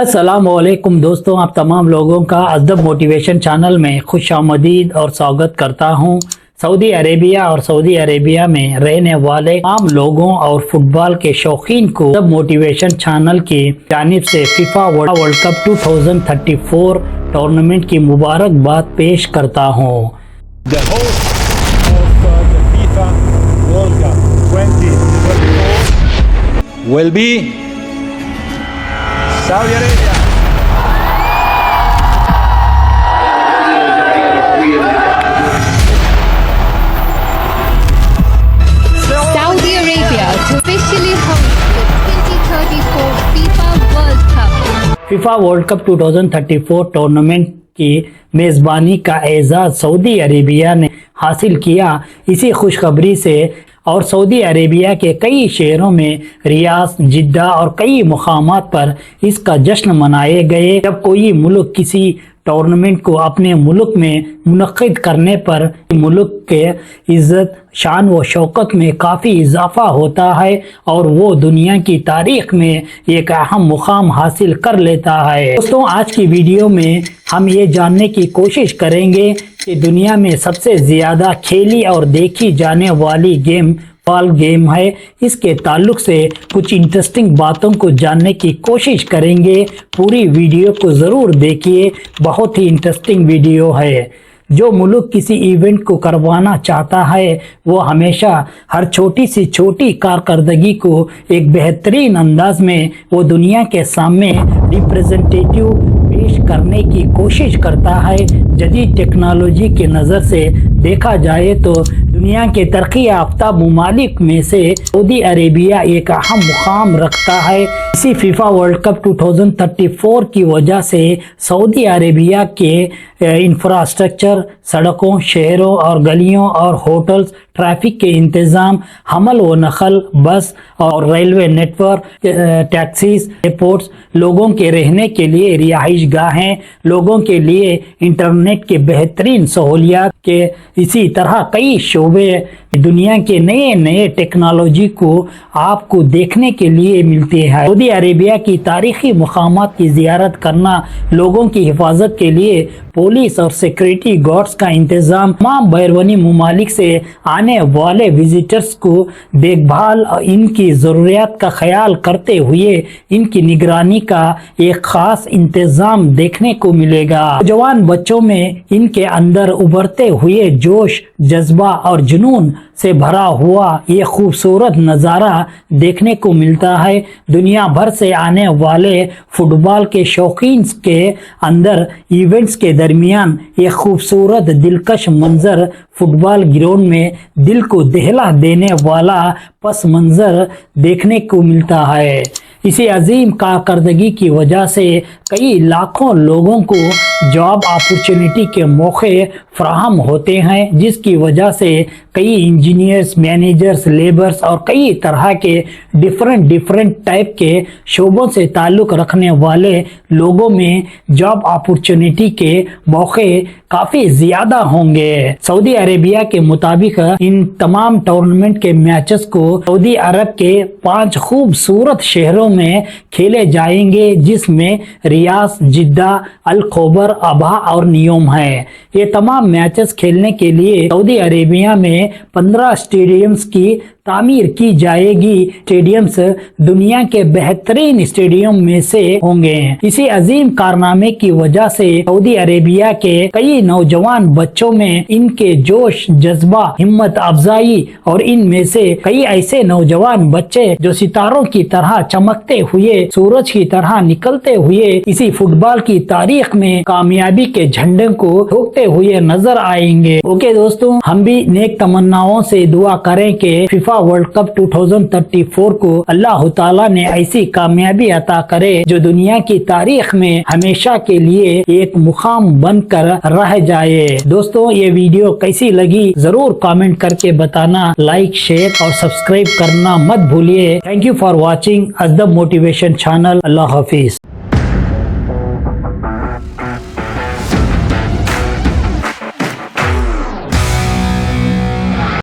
अस्सलामुअलैकुम दोस्तों, आप तमाम लोगों का अदब मोटिवेशन चैनल में खुश आमदीद और स्वागत करता हूं। सऊदी अरेबिया और सऊदी अरेबिया में रहने वाले तमाम लोगों और फुटबॉल के शौकीन को अदब मोटिवेशन चैनल की जानिब से फीफा वर्ल्ड कप 2034 टूर्नामेंट की मुबारकबाद पेश करता हूं। The host of the FIFA World Cup 2034 will be Saudi Arabia. Saudi Arabia to officially host the 2034 FIFA World Cup. FIFA world cup 2034 tournament की मेज़बानी का एजाज़ सऊदी अरेबिया ने हासिल किया। इसी खुशखबरी से और सऊदी अरेबिया के कई शहरों में रियाद, जिद्दा और कई मुकामात पर इसका जश्न मनाए गए। जब कोई मुल्क किसी टूर्नामेंट को अपने मुल्क में मुनक़िद करने पर मुल्क के इज़्ज़त, शान व शौकत में काफ़ी इजाफ़ा होता है और वो दुनिया की तारीख़ में एक अहम मुकाम हासिल कर लेता है। दोस्तों, आज की वीडियो में हम ये जानने की कोशिश करेंगे कि दुनिया में सबसे ज़्यादा खेली और देखी जाने वाली गेम फुटबॉल गेम है। इसके ताल्लुक से कुछ इंटरेस्टिंग बातों को जानने की कोशिश करेंगे। पूरी वीडियो को ज़रूर देखिए, बहुत ही इंटरेस्टिंग वीडियो है। जो मुल्क किसी इवेंट को करवाना चाहता है वो हमेशा हर छोटी सी छोटी कारकर्दगी को एक बेहतरीन अंदाज में वो दुनिया के सामने रिप्रेजेंटेटिव पेश करने की कोशिश करता है। जदीद टेक्नोलॉजी के नज़र से देखा जाए तो दुनिया के तरक्की याफ्ता ममालिक में से सऊदी अरेबिया एक अहम मुकाम रखता है। इसी फीफा वर्ल्ड कप 2034 की वजह से सऊदी अरेबिया के इंफ्रास्ट्रक्चर, सड़कों, शहरों और गलियों और होटल्स, ट्रैफिक के इंतज़ाम, हमल व नकल, बस और रेलवे नेटवर्क, टैक्सीज, एयरपोर्ट्स, लोगों के रहने के लिए रिहाइश गाहें, लोगों के लिए इंटरनेट के बेहतरीन सहूलियात के इसी तरह कई शोबे दुनिया के नए नए टेक्नोलॉजी को आपको देखने के लिए मिलते हैं। सऊदी अरेबिया की तारीखी मकामात की ज़ियारत करना, लोगों की हिफाजत के लिए पुलिस और सिक्योरिटी गार्ड्स का इंतज़ाम, तमाम बैरूनी ममालिक से आने वाले विजिटर्स को देखभाल और इनकी ज़रूरियात का ख्याल करते हुए इनकी निगरानी का एक ख़ास इंतज़ाम देखने को मिलेगा। जवान बच्चों में इनके अंदर उभरते हुए जोश, जज्बा और जुनून से भरा हुआ ये खूबसूरत नज़ारा देखने को मिलता है। दुनिया भर से आने वाले फुटबॉल के शौकीन के अंदर इवेंट्स के दरमियान ये खूबसूरत दिलकश मंजर फुटबॉल ग्राउंड में दिल को दहला देने वाला पस मंजर देखने को मिलता है। इसी अजीम कारकर्दगी की वजह से कई लाखों लोगों को जॉब अपॉर्चुनिटी के मौके फराहम होते हैं, जिसकी वजह से कई इंजीनियर्स, मैनेजर्स, लेबर्स और कई तरह के डिफरेंट टाइप के शोबों से ताल्लुक़ रखने वाले लोगों में जॉब अपॉर्चुनिटी के मौके काफ़ी ज़्यादा होंगे। सऊदी अरेबिया के मुताबिक इन तमाम टूर्नामेंट के मैचेस को सऊदी अरब के 5 खूबसूरत शहरों में खेले जाएंगे, जिसमें रियाद, जिद्दा, अल खोबर, अबहा और नियोम है। ये तमाम मैचेस खेलने के लिए सऊदी अरेबिया में 15 स्टेडियम्स की तामीर की जाएगी। स्टेडियम्स दुनिया के बेहतरीन स्टेडियम में से होंगे। इसी अजीम कारनामे की वजह से सऊदी अरेबिया के कई नौजवान बच्चों में इनके जोश, जज्बा, हिम्मत अफजाई और इनमें से कई ऐसे नौजवान बच्चे जो सितारों की तरह चमकते हुए, सूरज की तरह निकलते हुए इसी फुटबॉल की तारीख में कामयाबी के झंडे को ठोकते हुए नजर आएंगे। ओके दोस्तों, हम भी नेक तमन्नाओं से दुआ करें कि फीफा वर्ल्ड कप 2034 को अल्लाह ताला ने ऐसी कामयाबी अता करे जो दुनिया की तारीख में हमेशा के लिए एक मुकाम बनकर रह जाए। दोस्तों, ये वीडियो कैसी लगी जरूर कमेंट करके बताना। लाइक, शेयर और सब्सक्राइब करना मत भूलिए। थैंक यू फॉर वॉचिंग अदब मोटिवेशन चैनल। अल्लाह हाफिज।